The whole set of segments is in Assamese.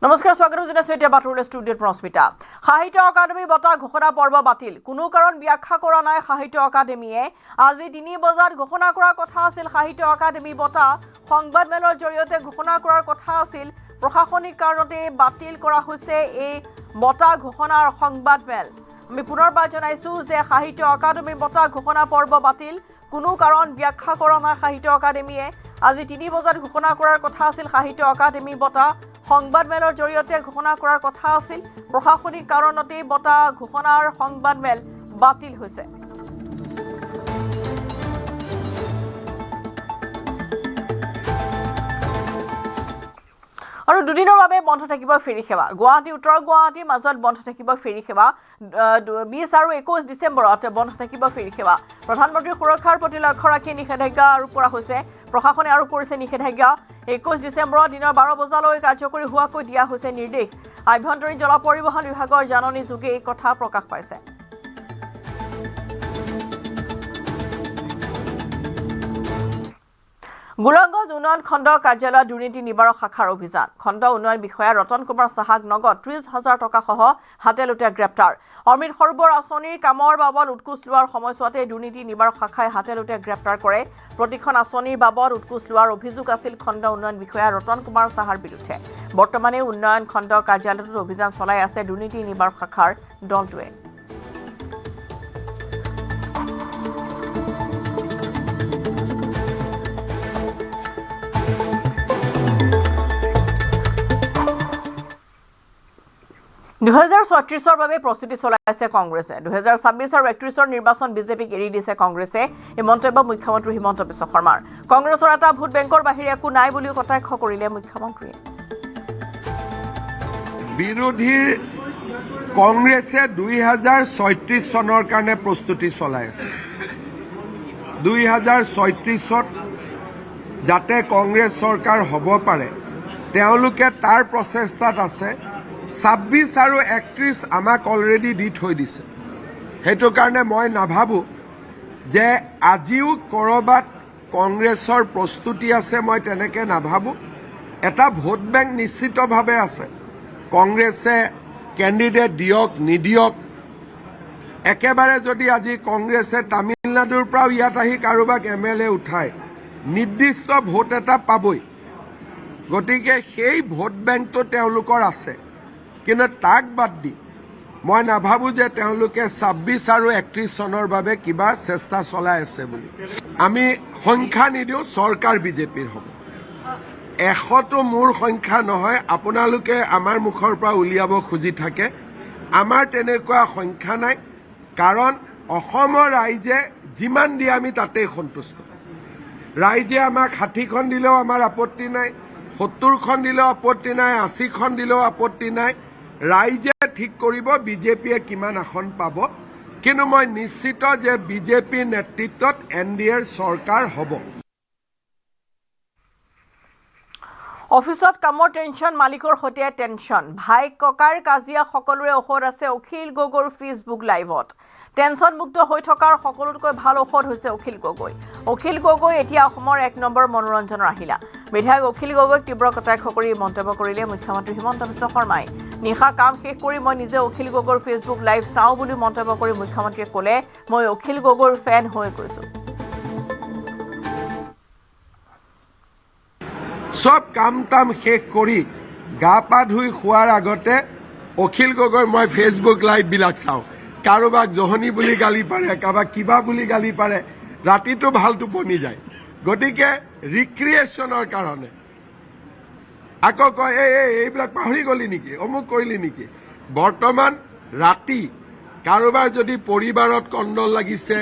নমস্কাৰ স্বাগতম জনাইছো এতিয়া বাতৰিলৈ ষ্টুডিঅ'ত প্ৰস্মিতা সাহিত্য অকাডেমি বঁটা ঘোষণা পৰ্ব বাতিল কোনো কাৰণ ব্যাখ্যা কৰা নাই সাহিত্য অকাডেমিয়ে আজি 3 বজাত ঘোষণা কৰাৰ কথা আছিল সাহিত্য অকাডেমি বঁটা সংবাদ মেলৰ জৰিয়তে ঘোষণা কৰাৰ কথা আছিল প্ৰশাসনিক কাৰণতে বাতিল কৰা হৈছে এই বঁটা ঘোষণাৰ সংবাদ মেল আমি পুনৰবাৰ জনাইছো যে সাহিত্য অকাডেমি বঁটা ঘোষণা পৰ্ব বাতিল কোনো কাৰণ ব্যাখ্যা কৰা নাই সাহিত্য অকাডেমিয়ে আজি 3 বজাত ঘোষণা কৰাৰ কথা আছিল সাহিত্য অকাডেমি বঁটা সংবাদ মেলৰ জৰিয়তে ঘোষণা কৰাৰ কথা আছিল প্ৰশাসনিক কাৰণতে বঁটা ঘোষণাৰ সংবাদ মেল বাতিল হৈছে আৰু দুদিনৰ বাবে বন্ধ থাকিব ফেৰী সেৱা গুৱাহাটী উত্তৰ গুৱাহাটীৰ মাজত বন্ধ থাকিব ফেৰী সেৱা 20 আৰু 21 ডিসেম্বৰত বন্ধ থাকিব ফেৰী সেৱা প্ৰধানমন্ত্ৰীৰ সুৰক্ষাৰ প্ৰতি লক্ষ্য ৰাখি নিষেধাজ্ঞা আৰোপ কৰা হৈছে প্ৰশাসনে আৰোপ কৰিছে নিষেধাজ্ঞা 21 ডিসেম্বৰত দিনৰ 12 বজালৈ কাৰ্যকৰী হোৱাকৈ দিয়া হৈছে নিৰ্দেশ আভ্যন্তৰীণ জল পৰিবহণ বিভাগৰ জাননী যোগে এই কথা প্ৰকাশ পাইছে গোলাগঞ্জ উন্নয়ন খণ্ড কাৰ্যালয় দুৰ্নীতি নিবাৰক শাখাৰ অভিযান খণ্ড উন্নয়ন বিষয়া ৰতন কুমাৰ সাহাক নগদ 30,000 টকা সহ হাতে লুটা গ্ৰেপ্তাৰ অমৃত সৰোবৰ আঁচনিৰ কামৰ বাবদ উৎকোচ লোৱাৰ সময়ছোৱাতে দুৰ্নীতি নিবাৰক শাখাই হাতে লুটা গ্ৰেপ্তাৰ কৰে প্ৰতিখন আঁচনিৰ বাবদ উৎকোচ লোৱাৰ অভিযোগ আছিল খণ্ড উন্নয়ন বিষয়া ৰতন কুমাৰ সাহাৰ বিৰুদ্ধে বৰ্তমানে উন্নয়ন খণ্ড কাৰ্যালয়ত অভিযান চলাই আছে দুৰ্নীতি নিবাৰক শাখাৰ দলটোৱে দুহেজাৰ বাবে প্ৰস্তুতি চলাইছে কংগ্ৰেছে 2026 আৰু 31 নিৰ্বাচন বিজেপিক এৰি দিছে কংগ্ৰেছে এই মন্তব্য মুখ্যমন্ত্ৰী হিমন্ত বিশ্ব শৰ্মাৰ কংগ্ৰেছৰ এটা ভোট বেংকৰ বাহিৰে একো নাই বুলিও কটাক্ষ কৰিলে মুখ্যমন্ত্ৰীয়ে বিৰোধীৰ কংগ্ৰেছে 2036 চনৰ কাৰণে প্ৰস্তুতি চলাই আছে 2036ত যাতে কংগ্ৰেছ চৰকাৰ হ'ব পাৰে তেওঁলোকে তাৰ প্ৰচেষ্টাত আছে 26 আৰু 31 আমাক অলৰেডি দি থৈ দিছে হেতু কাৰণে মই নাভাবো যে আজিও কৰবাত কংগ্ৰেছৰ প্ৰস্তুতি আছে মই তেনেকে নাভাবো এটা ভোট বেংক নিশ্চিতভাৱে আছে কংগ্ৰেছে ক্যান্ডিডেট দিয়ক নিদিয়ক একেবাৰে যদি আজি কংগ্ৰেছে তামিলনাডুৰ পৰা ইয়াত আহি কাৰোবাক এমএলএ উঠায় নিৰ্দিষ্ট ভোট এটা পাবই গতিকে সেই ভোট বেংকটো তেওঁলোকৰ আছে কিন্তু তাক বাদ দি মই নাভাবো যে তেওঁলোকে 26 আৰু 31 চনৰ বাবে কিবা চেষ্টা চলাই আছে বুলি আমি সংখ্যা নিদিও চৰকাৰ বিজেপিৰ হ'ব 100টো মোৰ সংখ্যা নহয় আপোনালোকে আমাৰ মুখৰ পৰা উলিয়াব খুজি থাকে আমাৰ তেনেকুৱা সংখ্যা নাই কাৰণ অসমৰ ৰাইজে যিমান দিয়ে আমি তাতেই সন্তুষ্ট ৰাইজে আমাক 60খন দিলেও আমাৰ আপত্তি নাই 70খন দিলেও আপত্তি নাই 80খন দিলেও আপত্তি নাই ৰাইজে ঠিক কৰিব বিজেপিয়ে কিমান আসন পাব কিন্তু মই নিশ্চিত যে বিজেপিৰ নেতৃত্বত এনডিএৰ চৰকাৰ হ'ব অফিসত কামৰ টেনশন মালিকৰ সৈতে টেনশন ভাই ককাৰ কাজিয়া সকলোৰে ঔষধ আছে অখিল গগৈৰ ফেসবুক লাইভত টেনশন মুক্ত হৈ থকাৰ সকলোতকৈ ভাল ঔষধ হৈছে অখিল গগৈ এতিয়া অসমৰ 1 নম্বৰ মনোৰঞ্জনৰ আহিলা বিধায়ক অখিল গগৈক তীব্ৰ কটাক্ষ কৰি মন্তব্য কৰিলে মুখ্যমন্ত্ৰী হিমন্ত বিশ্ব শৰ্মাই নিশা কাম শেষ কৰি মই নিজে অখিল গগৈৰ ফেসবুক লাইভ চাওঁ বুলি মন্তব্য কৰি মুখ্যমন্ত্ৰীয়ে ক'লে মই অখিল গগৈৰ ফেন হৈ গৈছো সব কাম তাম শেষ কৰি গা পা ধুই খোৱাৰ আগতে অখিল গগৈৰ মই ফেসবুক লাইভ বিলাক চাওঁ কাৰোবাক জহনী বুলি গালি পাৰে কাৰোবাক কিবা বুলি গালি পাৰে ৰাতিটো ভাল টোপনি যায় গতিকে ৰিক্ৰিয়েশ্যনৰ কাৰণে আকৌ কয় এইবিলাক পাহৰি গলি নেকি অমুক কৰিলি নেকি বৰ্তমান ৰাতি কাৰোবাৰ যদি পৰিবাৰত কণ্ডল লাগিছে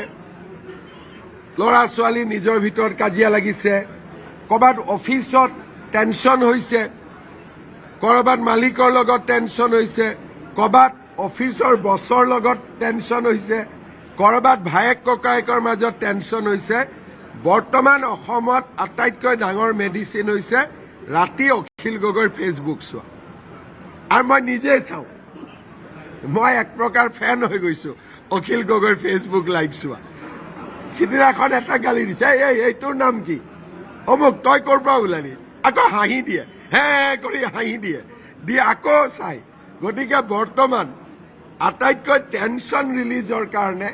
ল'ৰা ছোৱালী নিজৰ ভিতৰত কাজিয়া লাগিছে কৰবাত অফিসত টেনশন হৈছে কৰবাত মালিকৰ লগত টেনশন হৈছে কৰবাত অফিসৰ বছৰ লগত টেনশন হৈছে কৰবাত ভায়েক ককায়েকৰ মাজত টেনশন হৈছে বৰ্তমান অসমত আটাইতকৈ ডাঙৰ মেডিচিন হৈছে ৰাতি অখিল গগৈৰ ফেসবুক চোৱা আৰু মই নিজে চাওঁ মই এক প্ৰকাৰ ফেন হৈ গৈছো অখিল গগৈৰ ফেসবুক লাইভ চোৱা সিদিনাখন এটা গালি দিছে এই তোৰ নাম কি অমুক তই ক'ৰ পৰা ওলালি আকৌ হাঁহি দিয়ে হে কৰি হাঁহি দিয়ে দি আকৌ চাই গতিকে বৰ্তমান আটাইতকৈ টেনশ্যন ৰিলিজৰ কাৰণে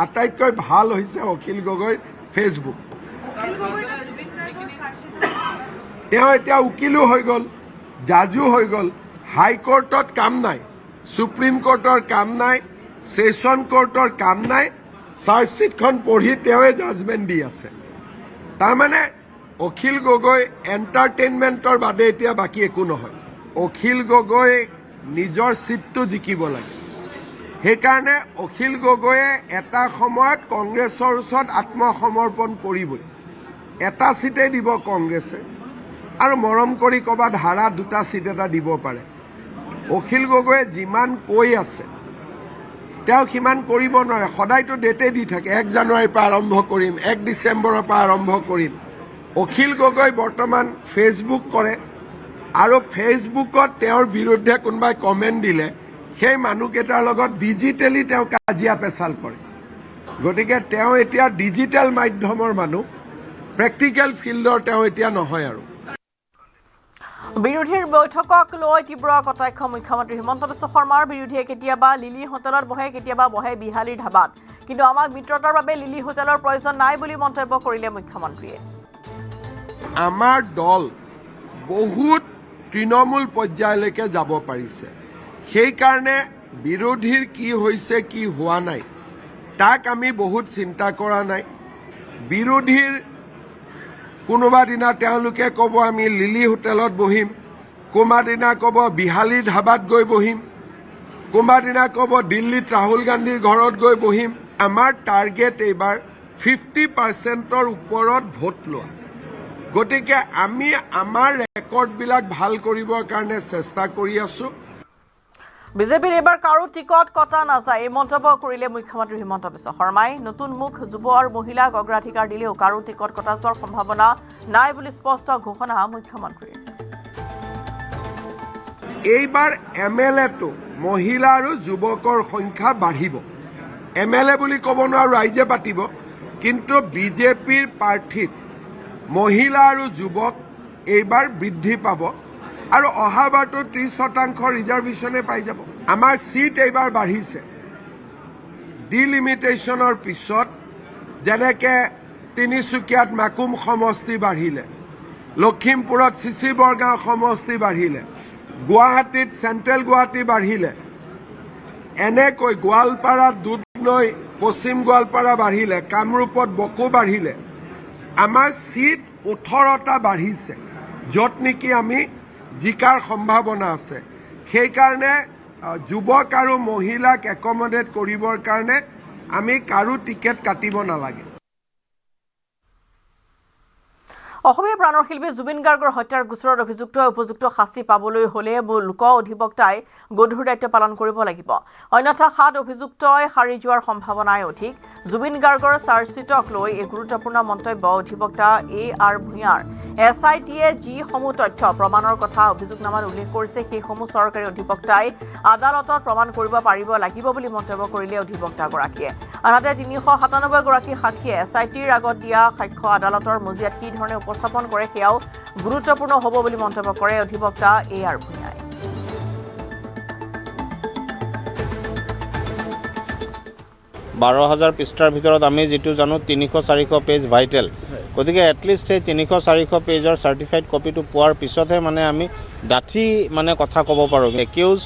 আটাইতকৈ ভাল হৈছে অখিল গগৈৰ ফেচবুক তেওঁ এতিয়া উকিলো হৈ গ'ল জাজো হৈ গ'ল হাইকোৰ্টত কাম নাই সুপ্ৰিম কোৰ্টৰ কাম নাই সেশন কোৰ্টৰ কাম নাই চাৰ্জশ্বিটখন পঢ়ি তেওঁৱে জাজমেণ্ট দি আছে তাৰমানে অখিল গগৈ এণ্টাৰটেইনমেণ্টৰ বাদে এতিয়া বাকী একো নহয় অখিল গগৈ নিজৰ চিটটো জিকিব লাগে সেইকাৰণে অখিল গগৈয়ে এটা সময়ত কংগ্ৰেছৰ ওচৰত আত্মসমৰ্পণ কৰিবই এটা চিটেই দিব কংগ্ৰেছে আৰু মৰম কৰি ক'ৰবাত হাৰা দুটা চিট এটা দিব পাৰে অখিল গগৈয়ে যিমান কৈ আছে তেওঁ সিমান কৰিব নোৱাৰে সদায়তো ডেটে দি থাকে 1 জানুৱাৰীৰ পৰা আৰম্ভ কৰিম 1 ডিচেম্বৰৰ পৰা আৰম্ভ কৰিম অখিল গগৈ বৰ্তমান ফেচবুক কৰে আৰু ফেচবুকত তেওঁৰ বিৰুদ্ধে কোনোবাই কমেণ্ট দিলে সেই মানুহকেইটাৰ লগত ডিজিটেলি তেওঁ কাজিয়া পেচাল কৰে গতিকে তেওঁ এতিয়া ডিজিটেল মাধ্যমৰ মানুহ প্ৰেক্টিকেল ফিল্ডৰ তেওঁ এতিয়া নহয় আৰু বিৰোধীৰ বৈঠকক লৈ তীব্ৰ কটাক্ষ মুখ্যমন্ত্ৰী হিমন্ত বিশ্ব শৰ্মাৰ বিৰুদ্ধে কেতিয়াবা লিলি হোটেলত বহে কেতিয়াবা বহে বিহালীৰ ধাবাত কিন্তু আমাক মিত্ৰতাৰ বাবে লিলি হোটেলৰ প্ৰয়োজন নাই বুলি মন্তব্য কৰিলে মুখ্যমন্ত্ৰীয়ে আমাৰ দল বহুত তৃণমূল পৰ্যায়লৈকে যাব পাৰিছে সেইকাৰণে বিৰোধীৰ কি হৈছে কি হোৱা নাই তাক আমি বহুত চিন্তা কৰা নাই বিৰোধীৰ কোনোবা দিনা তেওঁলোকে ক'ব আমি লিলি হোটেলত বহিম কোনোবা দিনা ক'ব বিহালীৰ ধাবাত গৈ বহিম কোনোবা দিনা ক'ব দিল্লীত ৰাহুল গান্ধীৰ ঘৰত গৈ বহিম আমাৰ টাৰ্গেট এইবাৰ 50%ৰ ওপৰত ভোট লোৱা গতিকে আমি আমাৰ ৰেকৰ্ডবিলাক ভাল কৰিবৰ কাৰণে চেষ্টা কৰি আছো বিজেপিৰ এবাৰ কাৰো টিকট কটা নাযায় এই মন্তব্য কৰিলে মুখ্যমন্ত্ৰী হিমন্ত বিশ্ব শৰ্মাই নতুন মুখ যুৱ আৰু মহিলাক অগ্ৰাধিকাৰ দিলেও কাৰো টিকট কটা যোৱাৰ সম্ভাৱনা নাই বুলি স্পষ্ট ঘোষণা মুখ্যমন্ত্ৰীৰ এইবাৰ এমএলএটো মহিলা আৰু যুৱকৰ সংখ্যা বাঢ়িব এমএলএ বুলি ক'ব নোৱাৰো ৰাইজে পাতিব কিন্তু বিজেপিৰ প্ৰাৰ্থীত মহিলা আৰু যুৱক এইবাৰ বৃদ্ধি পাব আৰু অহাবাৰটো 30% ৰিজাৰ্ভেশ্যনে পাই যাব আমাৰ সিট এইবাৰ বাঢ়িছে ডিলিমিটেশ্যনৰ পিছত যেনেকে তিনিচুকীয়াত মাকুম সমষ্টি বাঢ়িলে লখিমপুৰত চিচি বৰগাঁও সমষ্টি বাঢ়িলে গুৱাহাটীত চেণ্ট্ৰেল গুৱাহাটী বাঢ়িলে এনেকৈ গোৱালপাৰাত দুধনৈ পশ্চিম গোৱালপাৰা বাঢ়িলে কামৰূপত বকো বাঢ়িলে আমাৰ সিট 18টা বাঢ়িছে য'ত নেকি আমি জিকাৰ সম্ভাৱনা আছে সেইকাৰণে যুৱক আৰু মহিলাক একমডেট কৰিবৰ কাৰণে আমি কাৰো টিকেট কাটিব নালাগে অসমীয়া প্ৰাণৰ শিল্পী জুবিন গাৰ্গৰ হত্যাৰ গোচৰত অভিযুক্ত উপযুক্ত শাস্তি পাবলৈ হলে লোক অধিবক্তাই গধুৰ দায়িত্ব পালন কৰিব লাগিব অন্যথা 7 অভিযুক্তই হাৰি যোৱাৰ সম্ভাৱনাই অধিক জুবিন গাৰ্গৰ চাৰ্জশ্বিটক লৈ এই গুৰুত্বপূৰ্ণ মন্তব্য অধিবক্তা AR ভূঞাৰ SITয়ে যিসমূহ তথ্য প্ৰমাণৰ কথা অভিযোগনামাত উল্লেখ কৰিছে সেইসমূহ চৰকাৰী অধিবক্তাই আদালতত প্ৰমাণ কৰিব পাৰিব লাগিব বুলি মন্তব্য কৰিলে অধিবক্তাগৰাকীয়ে আনহাতে 397 গৰাকী সাক্ষীয়ে SITৰ আগত দিয়া সাক্ষ্য আদালতৰ মজিয়াত কি ধৰণে উপস্থাপন কৰে সেয়াও গুৰুত্বপূৰ্ণ হ'ব বুলি মন্তব্য কৰে অধিবক্তা AR ভূঞাই 12,000 পৃষ্ঠাৰ ভিতৰত আমি যেটো জানো 300-400 পেজ ভাইটেল গতিকে এটলিষ্ট এই 300-400 পেজৰ সাৰ্টিফাইড কপিটো পোৱাৰ পিছতহে মানে আমি ডাঠি মানে কথা ক'ব পাৰোঁ একিউজ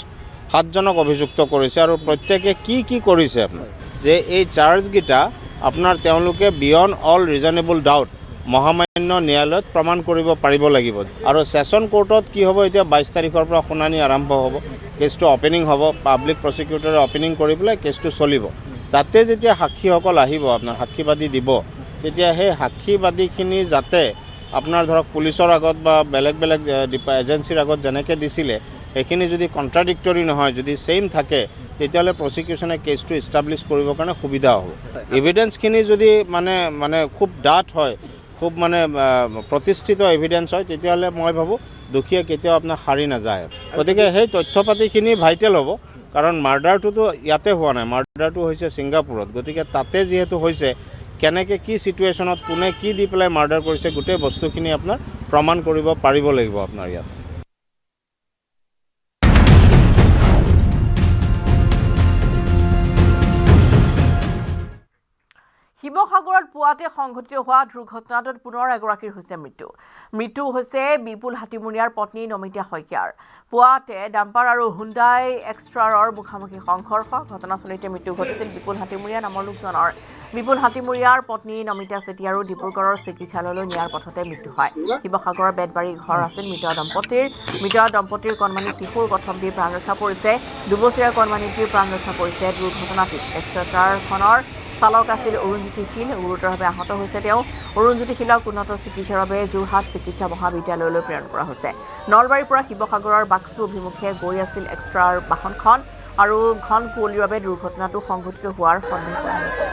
7 জনক অভিযুক্ত কৰিছে আৰু প্ৰত্যেকে কি কৰিছে আপোনাৰ যে এই চাৰ্জগিটা আপোনাৰ তেওঁলোকে বিয়ণ্ড অল ৰিজনেবল ডাউট মহামান্য ন্যায়ালয়ত প্ৰমাণ কৰিব পাৰিব লাগিব আৰু সেশন কোৰ্টত কি হ'ব এতিয়া 22 তাৰিখৰ পৰা শুনানি আৰম্ভ হ'ব কেছটো ওপেনিং হ'ব পাব্লিক প্ৰসিকিউটৰে ওপেনিং কৰি পেলাই কেছটো চলিব তাতে যেতিয়া সাক্ষীসকল আহিব আপোনাৰ সাক্ষীবাদী দিব তেতিয়া সেই সাক্ষীবাদীখিনি যাতে আপোনাৰ ধৰক পুলিচৰ আগত বা বেলেগ এজেন্সিৰ আগত যেনেকৈ দিছিলে সেইখিনি যদি কন্ট্ৰাডিক্টৰি নহয় যদি সেম থাকে তেতিয়াহ'লে প্ৰসিকিউশনে কেছটো এষ্টাব্লিছ কৰিবৰ কাৰণে সুবিধা হ'ব এভিডেন্সখিনি যদি মানে খুব ডাঠ হয় খুব মানে প্ৰতিষ্ঠিত এভিডেন্স হয় তেতিয়াহ'লে মই ভাবোঁ দুখীয়া কেতিয়াও আপোনাৰ হাৰি নাযায় গতিকে সেই তথ্যপাতিখিনি ভাইটেল হ'ব কাৰণ মাৰ্ডাৰটোতো ইয়াতে হোৱা নাই মাৰ্ডাৰটো হৈছে ছিংগাপুৰত গতিকে তাতে যিহেতু হৈছে কেনেকৈ কি সিচুৱেশ্যনত কোনে কি দি পেলাই মাৰ্ডাৰ কৰিছে গোটেই বস্তুখিনি আপোনাৰ প্ৰমাণ কৰিব পাৰিব লাগিব আপোনাৰ ইয়াত শিৱসাগৰত পুৱাতে সংঘটিত হোৱা দুৰ্ঘটনাটোত পুনৰ এগৰাকীৰ হৈছে মৃত্যু হৈছে বিপুল হাতীমুৰীয়াৰ পত্নী নমিতা শইকীয়াৰ পুৱাতে ডাম্পাৰ আৰু হুণ্ডাই এক্সট্ৰাৰৰ মুখামুখি সংঘৰ্ষ ঘটনাস্থলীতে মৃত্যু ঘটিছিল বিপুল হাতীমুৰীয়া নামৰ লোকজনৰ বিপুল হাতীমুৰীয়াৰ পত্নী নমিতা চেতিয়াৰো ডিব্ৰুগড়ৰ চিকিৎসালয়লৈ নিয়াৰ পথতে মৃত্যু হয় শিৱসাগৰৰ বেতবাৰী ঘৰ আছিল মৃত দম্পতীৰ কণমানি শিশুৰ গঠমটিৰ প্ৰাণ ৰক্ষা পৰিছে 2 বছৰীয়া কণমানিটিৰ প্ৰাণ ৰক্ষা পৰিছে দুৰ্ঘটনাটিত এক্সট্ৰাৰখনৰ চালক আছিল অৰুণজ্যোতি শীল গুৰুতৰভাৱে আহত হৈছে তেওঁ অৰুণজ্যোতি শীলক উন্নত চিকিৎসাৰ বাবে যোৰহাট চিকিৎসা মহাবিদ্যালয়লৈ প্ৰেৰণ কৰা হৈছে নলবাৰীৰ পৰা শিৱসাগৰৰ বাক্সু অভিমুখে গৈ আছিল এক্সট্ৰাৰ বাহনখন আৰু ঘন কুঁৱলীৰ বাবে দুৰ্ঘটনাটো সংঘটিত হোৱাৰ সন্দেহ কৰা হৈছে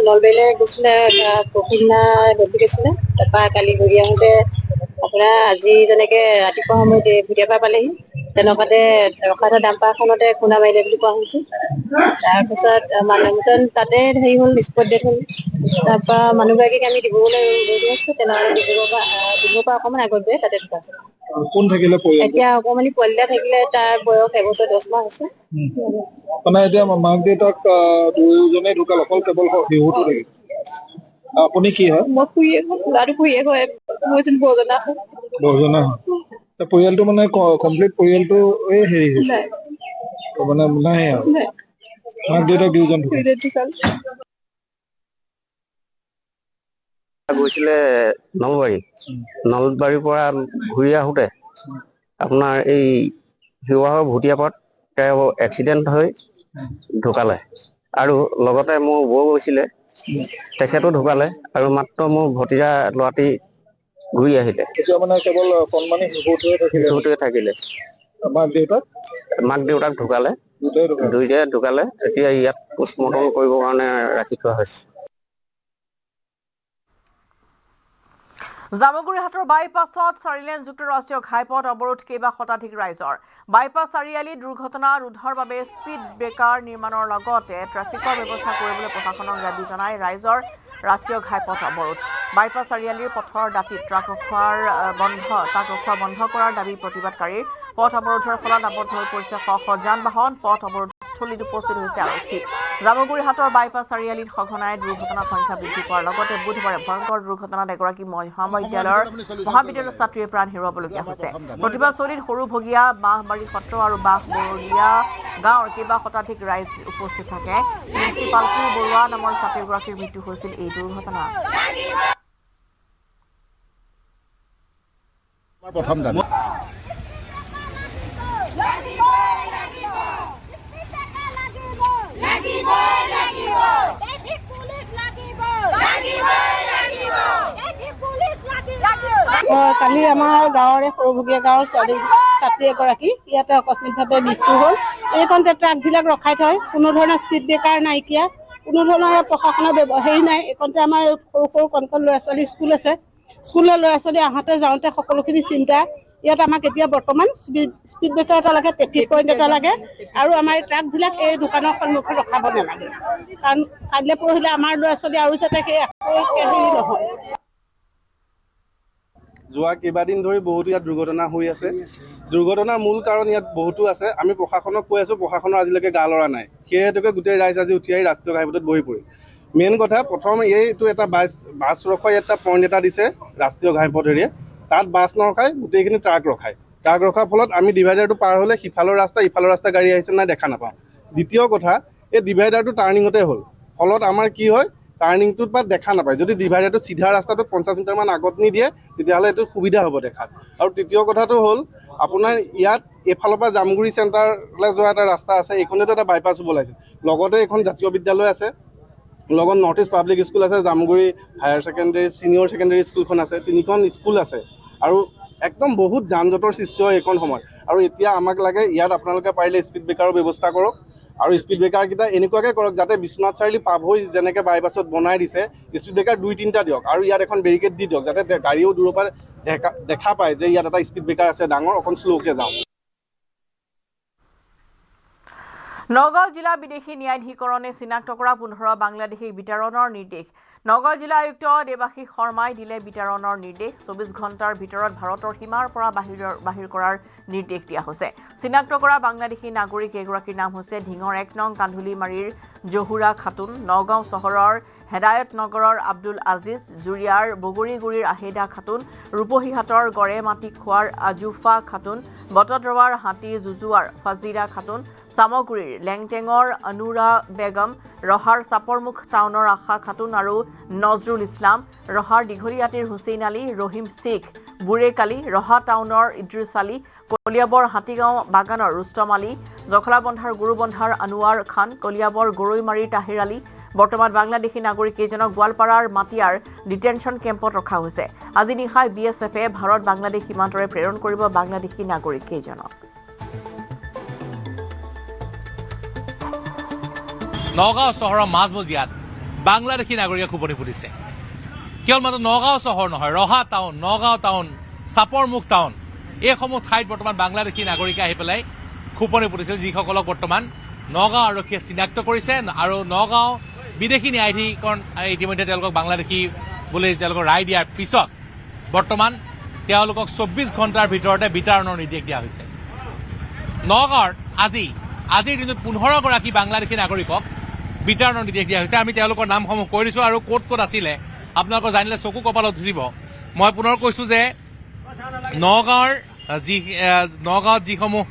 নলবাৰীলৈ গৈছিলে পৰহিদিনা বেছি গৈছিলে তাৰপৰা কালি ঘূৰি আহোঁতে আপোনাৰ আজি যেনেকৈ ৰাতিপুৱা সময়ত ভুটীয়াৰ পৰা পালেহি তেনেকুৱাতে ৰখা থোৱা ডাম্পাৰখনতে খুন্দা মাৰিলে বুলি কোৱা শুনিছোঁ তাৰপিছত মানুহজন তাতে হেৰি হ'ল স্পট ডেথ হ'ল তাৰপৰা মানুহগৰাকীক আমি ডিব্ৰুগড়লৈ লৈ গৈছোঁ তেনেহ'লে ডিব্ৰুগড়ৰ পৰা অকণমান আগত গৈ তাতে ঢুকাইছে কোন থাকিলে এতিয়া অকণমানি পোৱালি এটা থাকিলে তাৰ বয়স 1 বছৰ 10 মাহ হৈছে মানে এতিয়া মাক দেউতাক দুজনে ঢুকাল অকল কেৱল শিশুটো থাকিল আপুনি কি হয় মই খুৰীয়েক ল'ৰাটো খুৰীয়েক হয় মই যেন বৰজনা বৰজনা হয় পৰিয়ালটো মানে কমপ্লিট পৰিয়ালটো এই হেৰি হৈছে মানে নাই আৰু মাক দেউতাক দুজন ঢুকাল গৈছিলে নলবাৰীৰ পৰা ঘূৰি আহোঁতে আপোনাৰ এই শিৱসাগৰ ভুটীয়াপাত তেওঁ এক্সিডেণ্ট হৈ ঢুকালে আৰু লগতে মোৰ বৌ গৈছিলে তেখেতো ঢুকালে আৰু মাত্ৰ মোৰ ভতিজা ল'ৰাটি ঘূৰি আহিলে এতিয়া মানে কেৱল কণমানি শিশুটোৱে থাকিলে মাক দেউতাক ঢুকালে দুইটাই ঢুকালে এতিয়া ইয়াত পোষ্টমৰ্টম কৰিবৰ কাৰণে ৰাখি থোৱা হৈছে জামুগুৰিহাটৰ বাইপাছত 4-লেনযুক্ত ৰাষ্ট্ৰীয় ঘাইপথ অৱৰোধ কেইবা শতাধিক ৰাইজৰ বাইপাছ চাৰিআলি দুৰ্ঘটনা ৰোধৰ বাবে স্পীড ব্ৰেকাৰ নিৰ্মাণৰ লগতে ট্ৰেফিকৰ ব্যৱস্থা কৰিবলৈ প্ৰশাসনক দাবী জনাই ৰাইজৰ ৰাষ্ট্ৰীয় ঘাইপথ অৱৰোধ বাইপাছ চাৰিআলিৰ পথৰ দাঁতিত ট্ৰাক ৰখোৱা বন্ধ কৰাৰ দাবী প্ৰতিবাদকাৰীৰ পথ অৱৰোধৰ ফলত আবদ্ধ হৈ পৰিছে শ যান-বাহন পথ অৱৰোধস্থলীত উপস্থিত হৈছে আৰক্ষী জামুগুৰিহাটৰ বাইপাছ চাৰিআলিত সঘনাই দুৰ্ঘটনাৰ সংখ্যা বৃদ্ধি পোৱাৰ লগতে বুধবাৰে ভয়ংকৰ দুৰ্ঘটনাত এগৰাকী মহাবিদ্যালয়ৰ ছাত্ৰীয়ে প্ৰাণ হেৰুৱাবলগীয়া হৈছে প্ৰতিবাদস্থলীত সৰু ভগীয়া বাঁহবাৰী সত্ৰ আৰু বাঁহবৰীয়া গাঁৱৰ কেইবা শতাধিক ৰাইজ উপস্থিত থাকে প্ৰিন্সিপাল কু বৰুৱা নামৰ ছাত্ৰীগৰাকীৰ মৃত্যু হৈছিল এই দুৰ্ঘটনা প্ৰথম দাবী কালি আমাৰ গাঁৱৰে সৰুভগীয়া গাঁৱৰ ছাত্ৰী এগৰাকী ইয়াতে আকস্মিকভাৱে মৃত্যু হ'ল এইকণতে ট্ৰাকবিলাক ৰখাই থয় কোনো ধৰণৰ স্পীড ব্ৰেকাৰ নাইকিয়া কোনো ধৰণৰ প্ৰশাসনৰ হেৰি নাই এইকণতে আমাৰ সৰু সৰু কণ ল'ৰা ছোৱালী স্কুল আছে স্কুলৰ ল'ৰা ছোৱালী আহোঁতে যাওঁতে সকলোখিনি চিন্তা ইয়াত আমাক এতিয়া বৰ্তমান স্পীড ব্ৰেকাৰ এটা লাগে ট্ৰেফিক পইণ্ট এটা লাগে আৰু আমাৰ ট্ৰাকবিলাক এই দোকানৰ সন্মুখত ৰখাব নালাগে কাৰণ কাইলৈ পৰহিলে আমাৰ ল'ৰা ছোৱালী আৰু যাতে সেই হেৰি নহয় যোৱা কেইবাদিন ধৰি বহুতো ইয়াত দুৰ্ঘটনা হৈ আছে দুৰ্ঘটনাৰ মূল কাৰণ ইয়াত বহুতো আছে আমি প্ৰশাসনক কৈ আছোঁ প্ৰশাসনৰ আজিলৈকে গা লৰা নাই সেই হেতুকে গোটেই ৰাইজ আজি উঠি আহি ৰাষ্ট্ৰীয় ঘাইপথত বহি পৰি মেইন কথা প্ৰথম এইটো এটা বাছ ৰখাই এটা পইণ্ট এটা দিছে ৰাষ্ট্ৰীয় ঘাইপথেৰে তাত বাছ নৰখায় গোটেইখিনি ট্ৰাক ৰখাৰ ফলত আমি ডিভাইডাৰটো পাৰ হ'লে সিফালৰ ৰাস্তা গাড়ী আহিছে নাই দেখা নাপাওঁ দ্বিতীয় কথা এই ডিভাইডাৰটো টাৰ্ণিঙতে হ'ল ফলত আমাৰ কি হয় টাৰ্ণিংটোত বা দেখা নাপায় যদি ডিভাইডাৰটো চিধা ৰাস্তাটোত 50 মিটাৰমান আগত নিদিয়ে তেতিয়াহ'লে এইটো সুবিধা হ'ব দেখাত আৰু তৃতীয় কথাটো হ'ল আপোনাৰ ইয়াত এইফালৰ পৰা জামগুৰি চেণ্টাৰলৈ যোৱা এটা ৰাস্তা আছে এইখনতো এটা বাইপাছ হ'ব লাগিছে লগতে এখন জাতীয় বিদ্যালয় আছে লগত নৰ্থ ইষ্ট পাব্লিক স্কুল আছে Jamguri higher secondary senior secondary স্কুলখন আছে 3খন স্কুল আছে আৰু একদম বহুত যান জঁটৰ সৃষ্টি হয় এইখন সময়ত আৰু এতিয়া আমাক লাগে ইয়াত আপোনালোকে পাৰিলে স্পীড ব্ৰেকাৰৰ ব্যৱস্থা কৰক আৰু স্পীড ব্ৰেকাৰকেইটা এনেকুৱাকৈ কৰক যাতে বিশ্বনাথ চাৰিআলি পাৰ হৈ যেনেকৈ বাইপাছত বনাই দিছে স্পীড ব্ৰেকাৰ 2-3টা দিয়ক আৰু ইয়াত এখন বেৰিকেড দি দিয়ক যাতে গাড়ীও দূৰৰ পৰা দেখা পায় যে ইয়াত এটা স্পীড ব্ৰেকাৰ আছে ডাঙৰ অকণ শ্ল'কৈ যাওঁ নগাঁও জিলা বিদেশী ন্যায়াধিকৰণে চিনাক্ত কৰা 15 বাংলাদেশী বিতৰণৰ নিৰ্দেশ নগাঁও জিলা আয়ুক্ত দেৱাশীষ শৰ্মাই দিলে বিতৰণৰ নিৰ্দেশ 24 ঘণ্টাৰ ভিতৰত ভাৰতৰ সীমাৰ পৰা বাহিৰ কৰাৰ নিৰ্দেশ দিয়া হৈছে চিনাক্ত কৰা বাংলাদেশী নাগৰিক এগৰাকীৰ নাম হৈছে ঢিঙৰ 1 নং কান্ধুলিমাৰীৰ জহুৰা খাতুন নগাঁও চহৰৰ হেদায়ত নগৰৰ আব্দুল আজিজ জুৰিয়াৰ বগৰীগুৰিৰ আহেদা খাতুন ৰূপহীহাটৰ গড়ে মাটি খোৱাৰ আজুফা খাতুন বটদ্ৰৱাৰ হাতী জুজুৱাৰ ফাজিৰা খাতুন সামগুৰিৰ লেংটেঙৰ অনুৰা বেগম ৰহাৰ চাপৰমুখ টাউনৰ আশা খাতুন আৰু নজৰুল ইছলাম ৰহাৰ দীঘলীয়াটিৰ হুছেইন আলী ৰহিম শেখ বুৰেকালি ৰহা টাউনৰ ইদ্ৰিছ আলী কলিয়াবৰ হাতীগাঁও বাগানৰ ৰুস্তম আলী জখলাবন্ধাৰ গুৰুবন্ধাৰ আনোৱাৰ খান কলিয়াবৰ গৰৈমাৰীৰ তাহিৰ আলী বৰ্তমান বাংলাদেশী নাগৰিক কেইজনক গোৱালপাৰাৰ মাটিয়াৰ ডিটেনশ্যন কেম্পত ৰখা হৈছে আজি নিশাই বিএছএফে ভাৰত বাংলাদেশ সীমান্তৰে প্ৰেৰণ কৰিব বাংলাদেশী নাগৰিক কেইজনক নগাঁও চহৰৰ মাজমজিয়াত বাংলাদেশী নাগৰিকে খোপনি পুতিছে কেৱল মাত্ৰ নগাঁও চহৰ নহয় Raha town Nagaon town Chaparmukh town এইসমূহ ঠাইত বৰ্তমান বাংলাদেশী নাগৰিকে আহি পেলাই খোপনি পুতিছিল যিসকলক বৰ্তমান নগাঁও আৰক্ষীয়ে চিনাক্ত কৰিছে আৰু নগাঁও বিদেশী ন্যায়াধিকৰণ ইতিমধ্যে তেওঁলোকক বাংলাদেশী বুলি তেওঁলোকক ৰায় দিয়াৰ পিছত বৰ্তমান তেওঁলোকক 24 ঘণ্টাৰ ভিতৰতে বিতৰণৰ নিৰ্দেশ দিয়া হৈছে নগাঁৱত আজিৰ দিনত 15 গৰাকী বাংলাদেশী নাগৰিকক বিতৰণৰ নিৰ্দেশ দিয়া হৈছে আমি তেওঁলোকৰ নামসমূহ কৈ দিছোঁ আৰু ক'ত ক'ত আছিলে আপোনালোকৰ জানিলে চকু কপালত উঠিব মই পুনৰ কৈছোঁ যে নগাঁৱত যিসমূহ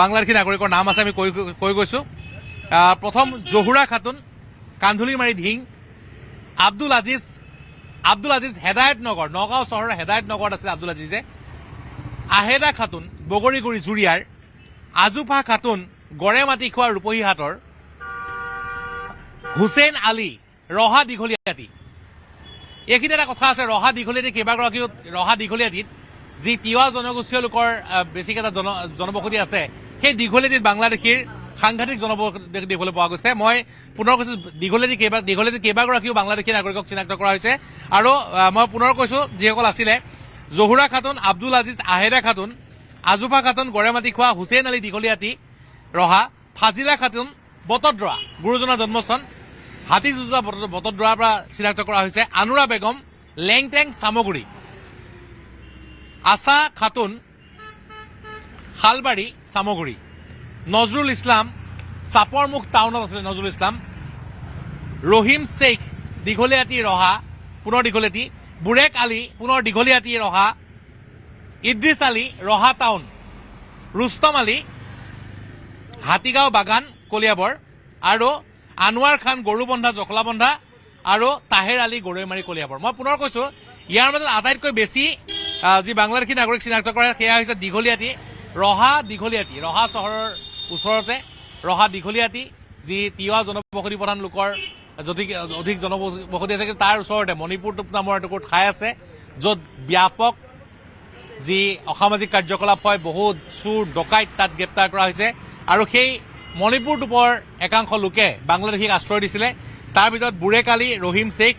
বাংলাদেশী নাগৰিকৰ নাম আছে আমি কৈ গৈছোঁ প্ৰথম জহুৰা খাতুন কান্ধুলিমাৰী ঢিং আব্দুল আজিজ হেদায়ত নগৰ নগাঁও চহৰৰ হেদায়ত নগৰত আছিল আব্দুল আজিজে আহেদা খাতুন বগৰীগুৰি জুৰিয়াৰ আজুফা খাতুন গড়ে মাটি খোৱা ৰূপহীহাটৰ হুছেইন আলী ৰহা দীঘলীয়াটি এইখিনি এটা কথা আছে ৰহা দীঘলীয়াটিত যি তিৱা জনগোষ্ঠীয় লোকৰ বেছিকৈ এটা জনবসতি আছে সেই দীঘলীয়াটিত বাংলাদেশীৰ সাংঘাতিক জনবসতি দেখিবলৈ পোৱা গৈছে মই পুনৰ কৈছোঁ দীঘলীয়াটিত কেইবাগৰাকীও বাংলাদেশী নাগৰিকক চিনাক্ত কৰা হৈছে আৰু মই পুনৰ কৈছোঁ যিসকল আছিলে জহুৰা খাতুন আব্দুল আজিজ আহেদা খাতুন আজুফা খাতুন গড়ে মাটি খোৱা হুছেইন আলী দীঘলীয়াটি ৰহা ফাজিলা খাতুন বটদ্ৰৱা গুৰুজনাৰ জন্মস্থান হাতী যুঁজোৱা বটদ্ৰৱাৰ পৰা চিনাক্ত কৰা হৈছে আনোৰা বেগম লেংটেং চামগুৰি আশা খাতুন শালবাৰী চামগুৰি নজৰুল ইছলাম চাপৰমুখ টাউনত আছিলে নজৰুল ইছলাম ৰহিম শেখ দীঘলীয়াটি ৰহা পুনৰ দীঘলীয়াটি বুৰেক আলী পুনৰ দীঘলীয়াটি ৰহা ইদ্ৰিছ আলী ৰহা টাউন ৰুস্তম আলী হাতীগাঁও বাগান কলিয়াবৰ আৰু আনোৱাৰ খান গৰুবন্ধা জখলাবন্ধা আৰু তাহেৰ আলী গৰৈমাৰী কলিয়াবৰ মই পুনৰ কৈছোঁ ইয়াৰ মাজত আটাইতকৈ বেছি যি বাংলাদেশী নাগৰিক চিনাক্ত কৰে সেয়া হৈছে ৰহা চহৰৰ ওচৰতে ৰহা দীঘলীয়াটি যি তিৱা জনবসতি প্ৰধান লোকৰ অধিক জনবসতি আছে তাৰ ওচৰতে মণিপুৰ টোপ নামৰ এটুকুৰ ঠাই আছে য'ত ব্যাপক যি অসামাজিক কাৰ্যকলাপ হয় বহুত চুৰ ডকাইত তাত গ্ৰেপ্তাৰ কৰা হৈছে আৰু সেই মণিপুৰ টোপৰ একাংশ লোকে বাংলাদেশীক আশ্ৰয় দিছিলে তাৰ ভিতৰত বুৰেক আলী ৰহিম শেখ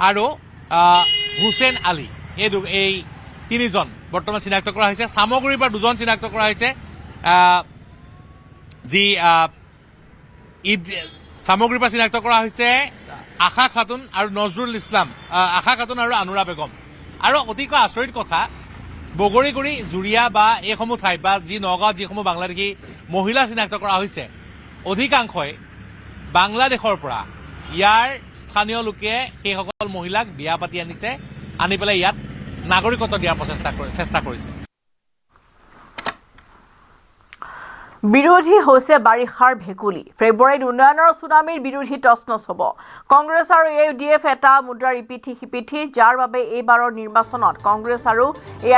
আৰু হুছেইন আলী এই তিনিজন বৰ্তমান চিনাক্ত কৰা হৈছে চামগুৰিৰ পৰা 2জন চিনাক্ত কৰা হৈছে যি চামগুৰিৰ পৰা চিনাক্ত কৰা হৈছে আশা খাতুন আৰু নজৰুল ইছলাম আশা খাতুন আৰু আনোৰা বেগম আৰু অতিকৈ আচৰিত কথা বগৰীগুৰি জুৰিয়া বা এইসমূহ ঠাইত বা যি নগাঁৱত যিসমূহ বাংলাদেশী মহিলা চিনাক্ত কৰা হৈছে অধিকাংশই বাংলাদেশৰ পৰা ইয়াৰ স্থানীয় লোকে সেইসকল মহিলাক বিয়া পাতি আনি পেলাই ইয়াত নাগৰিকত্ব দিয়াৰ চেষ্টা কৰিছে বিৰোধী হৈছে বাৰিষাৰ ভেকুলী ফেব্ৰুৱাৰীত উন্নয়নৰ সুনামীৰ বিৰোধী টচনচ হ'ব কংগ্ৰেছ আৰু AUDF এটা মুদ্ৰাৰ ইপিঠি সিপিঠি যাৰ বাবে এইবাৰৰ নিৰ্বাচনত কংগ্ৰেছ আৰু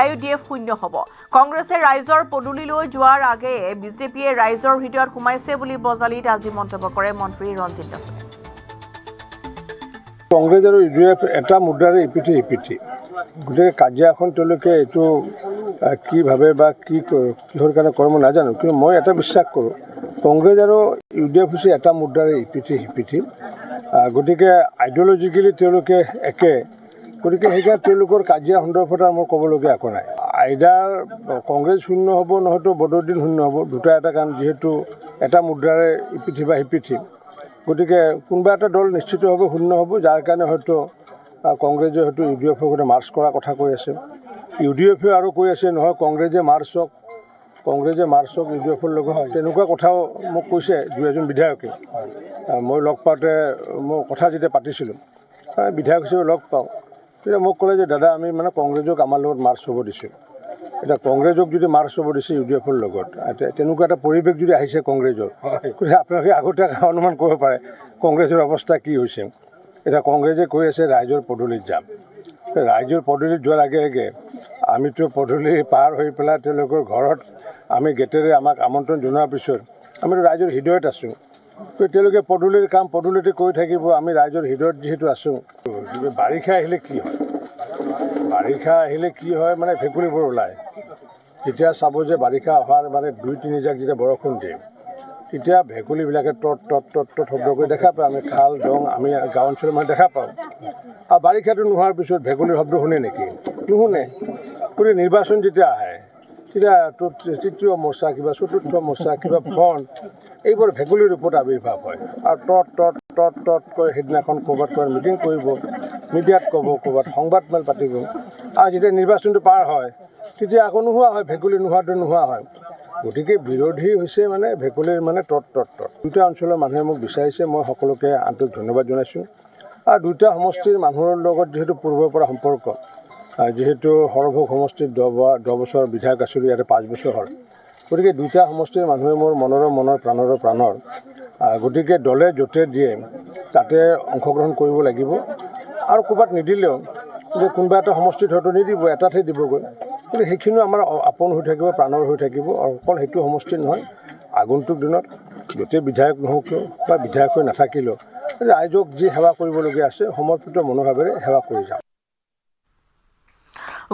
AUDF শূন্য হ'ব কংগ্ৰেছে ৰাইজৰ পদুলিলৈ যোৱাৰ আগেয়ে বিজেপিয়ে ৰাইজৰ হৃদয়ত সোমাইছে বুলি বজালিত আজি মন্তব্য কৰে মন্ত্ৰী ৰঞ্জিত দাসে কংগ্ৰেছ আৰু AUDF এটা মুদ্ৰাৰে ইপিঠি সিপিঠি গোটেই কাজিয়াখন তেওঁলোকে এইটো কি ভাবে বা কিহৰ কাৰণে কৰে মই নাজানো কিন্তু মই এটা বিশ্বাস কৰোঁ কংগ্ৰেছ আৰু UDF হৈছে এটা মুদ্ৰাৰে ইপিঠি সিপিঠি গতিকে আইডিঅলজিকেলি তেওঁলোকে একে গতিকে সেইকাৰণে তেওঁলোকৰ কাজিয়া সন্দৰ্ভত মোৰ ক'বলগীয়া একো নাই আইদাৰ কংগ্ৰেছ শূন্য হ'ব নহয়তো বদৰুদ্দিন শূন্য হ'ব দুটা এটা কাৰণ যিহেতু এটা মুদ্ৰাৰে ইপিঠি বা সিপিঠি গতিকে কোনোবা এটা দল নিশ্চিতভাৱে শূন্য হ'ব যাৰ কাৰণে হয়তো কংগ্ৰেছে হয়তো UDFৰ সৈতে মাৰ্চ কৰাৰ কথা কৈ আছে UDFে আৰু কৈ আছে নহয় কংগ্ৰেছে মাৰ্চক UDFৰ লগত তেনেকুৱা কথাও মোক কৈছে দুই এজন বিধায়কে মই লগ পাওঁতে মই কথা যেতিয়া পাতিছিলোঁ বিধায়ক হিচাপে লগ পাওঁ তেতিয়া মোক ক'লে যে দাদা আমি মানে কংগ্ৰেছক আমাৰ লগত মাৰ্চ হ'ব দিছোঁ এতিয়া কংগ্ৰেছক যদি মাৰ্চ হ'ব দিছে UDFৰ লগত তেনেকুৱা এটা পৰিৱেশ যদি আহিছে কংগ্ৰেছৰ গতিকে আপোনালোকে আগতীয়াকৈ অনুমান কৰিব পাৰে কংগ্ৰেছৰ অৱস্থা কি হৈছে এতিয়া কংগ্ৰেছে কৈ আছে ৰাইজৰ পদূলিত যাম ৰাইজৰ পদূলিত যোৱাৰ আগে আগে আমিতো পদূলি পাৰ হৈ পেলাই তেওঁলোকৰ ঘৰত আমি গেটেৰে আমাক আমন্ত্ৰণ জনোৱাৰ পিছত আমিতো ৰাইজৰ হৃদয়ত আছোঁ তেওঁলোকে পদূলিৰ কাম পদূলিতে কৰি থাকিব আমি ৰাইজৰ হৃদয়ত যিহেতু আছোঁ বাৰিষা আহিলে কি হয় মানে ভেকুলীবোৰ ওলায় যেতিয়া চাব যে বাৰিষা অহাৰ মানে 2-3 জাক যেতিয়া বৰষুণ দিয়ে তেতিয়া ভেকুলীবিলাকে টট শব্দ কৰি দেখা পাওঁ আমি খাল জং আমি গাঁও অঞ্চলৰ মানে দেখা পাওঁ আৰু বাৰিষাটো নোহোৱাৰ পিছত ভেকুলীৰ শব্দ শুনে নেকি নুশুনে গতিকে নিৰ্বাচন যেতিয়া আহে তেতিয়া তৃতীয় মৰ্চা কিবা চতুৰ্থ মৰ্চা কিবা ফ্ৰণ্ট এইবোৰ ভেকুলীৰ ৰূপত আৱিৰ্ভাৱ হয় আৰু টট কৈ সেইদিনাখন ক'ৰবাত মিটিং কৰিব মিডিয়াত ক'ব ক'ৰবাত সংবাদমেল পাতিব আৰু যেতিয়া নিৰ্বাচনটো পাৰ হয় তেতিয়া আকৌ নোহোৱা হয় ভেকুলী নোহোৱা হয় গতিকে বিৰোধী হৈছে মানে ভেকুলীৰ মানে টট দুটা অঞ্চলৰ মানুহে মোক বিচাৰিছে মই সকলোকে আন্তৰিক ধন্যবাদ জনাইছোঁ আৰু দুটা সমষ্টিৰ মানুহৰ লগত যিহেতু পূৰ্বৰ পৰা সম্পৰ্ক যিহেতু সৰভোগ সমষ্টিত 10 বছৰ বিধায়ক আছিলোঁ ইয়াতে 5 বছৰ হ'ল গতিকে দুটা সমষ্টিৰ মানুহে মোৰ মনৰ প্ৰাণৰ গতিকে দলে য'তে দিয়ে তাতে অংশগ্ৰহণ কৰিব লাগিব আৰু ক'ৰবাত নিদিলেও যে কোনোবা এটা সমষ্টিত হয়তো নিদিব এটাতহে দিবগৈ কিন্তু সেইখিনিও আমাৰ আপোন হৈ থাকিব প্ৰাণৰ হৈ থাকিব আৰু অকল সেইটো সমষ্টি নহয় আগন্তুক দিনত য'তে বিধায়ক নহওক কিয় বা বিধায়ক হৈ নাথাকিলেও ৰাইজক যি সেৱা কৰিবলগীয়া আছে সমৰ্পিত মনোভাৱেৰে সেৱা কৰি যাম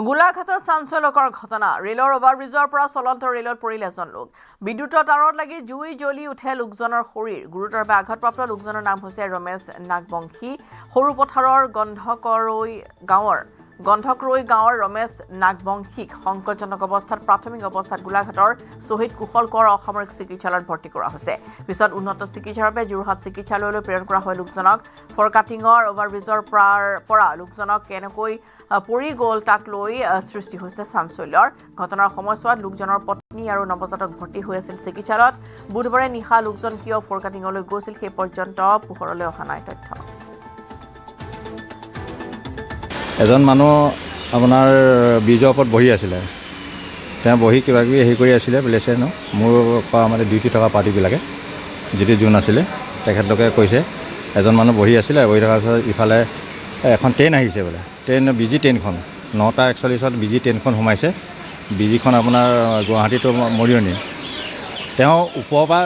গোলাঘাটত চাঞ্চল্যকৰ ঘটনা ৰেলৰ অভাৰব্ৰিজৰ পৰা চলন্ত ৰেলত পৰিল এজন লোক বিদ্যুতৰ তাঁৰত লাগি জুই জ্বলি উঠে লোকজনৰ শৰীৰ গুৰুতৰভাৱে আঘাতপ্ৰাপ্ত লোকজনৰ নাম হৈছে ৰমেশ নাগবংশী সৰুপথাৰৰ গন্ধকৰৈ গাঁৱৰ ৰমেশ নাগবংশীক সংকটজনক অৱস্থাত প্ৰাথমিক অৱস্থাত গোলাঘাটৰ শ্বহীদ কুশল কোঁৱৰ অসামৰিক চিকিৎসালয়ত ভৰ্তি কৰা হৈছে পিছত উন্নত চিকিৎসাৰ বাবে যোৰহাট চিকিৎসালয়লৈ প্ৰেৰণ কৰা হয় লোকজনক ফৰকাটিঙৰ অভাৰব্ৰিজৰ পৰা লোকজনক কেনেকৈ পৰি গ'ল তাক লৈ সৃষ্টি হৈছে চাঞ্চল্যৰ ঘটনাৰ সময়ছোৱাত লোকজনৰ পত্নী আৰু নৱজাতক ভৰ্তি হৈ আছিল চিকিৎসালয়ত বুধবাৰে নিশা লোকজন কিয় ফৰকাটিঙলৈ গৈছিল সেই পৰ্যন্ত পোহৰলৈ অহা নাই তথ্য এজন মানুহ আপোনাৰ ব্ৰিজৰ ওপৰত বহি আছিলে তেওঁ বহি কিবাকিবি হেৰি কৰি আছিলে বুলিছে ন মোৰ পৰা মানে ডিউটি থকা পাৰ্টিবিলাকে যিটো যোন আছিলে তেখেতলোকে কৈছে এজন মানুহ বহি আছিলে বহি থকাৰ পিছত ইফালে এখন ট্ৰেইন আহিছে বোলে বিজি ট্ৰেইনখন 9:41 বিজি ট্ৰেইনখন সোমাইছে বিজিখন আপোনাৰ গুৱাহাটীটো মৰিয়নি তেওঁ ওপৰৰ পৰা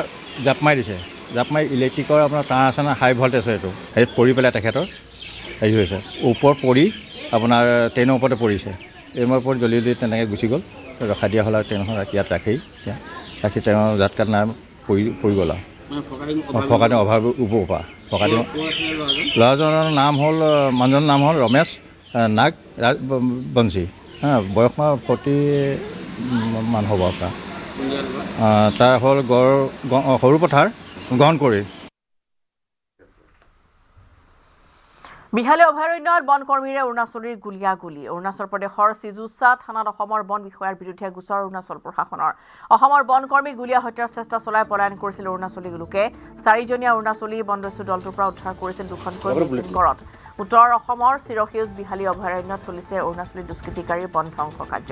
জাপ মাৰি দিছে জাপ মাৰি ইলেক্ট্ৰিকৰ আপোনাৰ তাঁৰ আছে না হাই ভল্টেজ এইটো সেই পৰি পেলাই তেখেতৰ হেৰি হৈছে ওপৰত পৰি আপোনাৰ ট্ৰেইনৰ ওপৰতে পৰিছে ট্ৰেইনৰ ওপৰত জ্বলি তেনেকৈ গুচি গ'ল ৰখাই দিয়া হ'ল আৰু ট্ৰেইনখন ইয়াত ৰাখি তেওঁ জাতকাত নাই পৰি গ'ল আৰু ফকাটিং অভাৰ ওপৰৰ পৰা ফকাটিং ল'ৰাজনৰ নাম হ'ল মানুহজনৰ নাম হ'ল ৰমেশ নাগ বংশী বয়স 40 মান হ'ব তাৰ হ'ল সৰুপথাৰ গ্ৰহণ কৰি বিহালী অভয়াৰণ্যত বন কৰ্মীৰে অৰুণাচলীৰ গুলিয়াগুলি অৰুণাচল প্ৰদেশৰ চিজুচা থানাত অসমৰ বন বিষয়াৰ বিৰুদ্ধে গোচৰ অৰুণাচল প্ৰশাসনৰ অসমৰ বন কৰ্মী গুলীয়া হত্যাৰ চেষ্টা চলাই পলায়ন কৰিছিল অৰুণাচলী লোকে 4জনীয়া অৰুণাচলী বনদস্যু দলটোৰ পৰা উদ্ধাৰ কৰিছিল দুখনকৈ ঘৰত উত্তৰ অসমৰ চিৰসেউজ বিহালী অভয়াৰণ্যত চলিছে অৰুণাচলী দুষ্কৃতিকাৰীৰ বন ধ্বংস কাৰ্য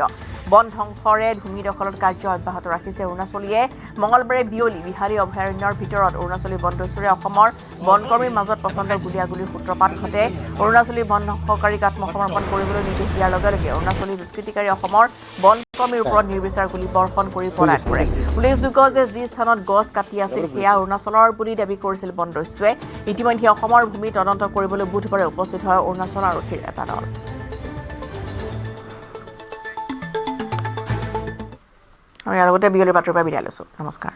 বন ধ্বংসৰে ভূমি দখলত কাৰ্য অব্যাহত ৰাখিছে অৰুণাচলীয়ে মঙলবাৰে বিয়লি বিহালী অভয়াৰণ্যৰ ভিতৰত অৰুণাচলী বনদস্যুৰে অসমৰ বন কৰ্মীৰ মাজত পচন্দৰ গুলীয়াগুলিৰ সূত্ৰপাত ঘটে অৰুণাচলী বন ধ্বংসকাৰীক আত্মসমৰ্পণ কৰিবলৈ নিৰ্দেশ দিয়াৰ লগে লগে অৰুণাচলী দুষ্কৃতিকাৰী অসমৰ বন কৰ্মীৰ ওপৰত নিৰ্বিচাৰ গুলী বৰ্ষণ কৰি পলায়ন কৰে উল্লেখযোগ্য যে যি স্থানত গছ কাটি আছিল সেয়া অৰুণাচলৰ বুলি দাবী কৰিছিল বনদস্যুৱে ইতিমধ্যে অসমৰ ভূমি তদন্ত কৰিবলৈ বুধবাৰে উপস্থিত হয় অৰুণাচল আৰক্ষীৰ এটা দল আৰু ইয়াৰ লগতে বিয়লিৰ বাতৰিৰ পৰা বিদায় লৈছোঁ নমস্কাৰ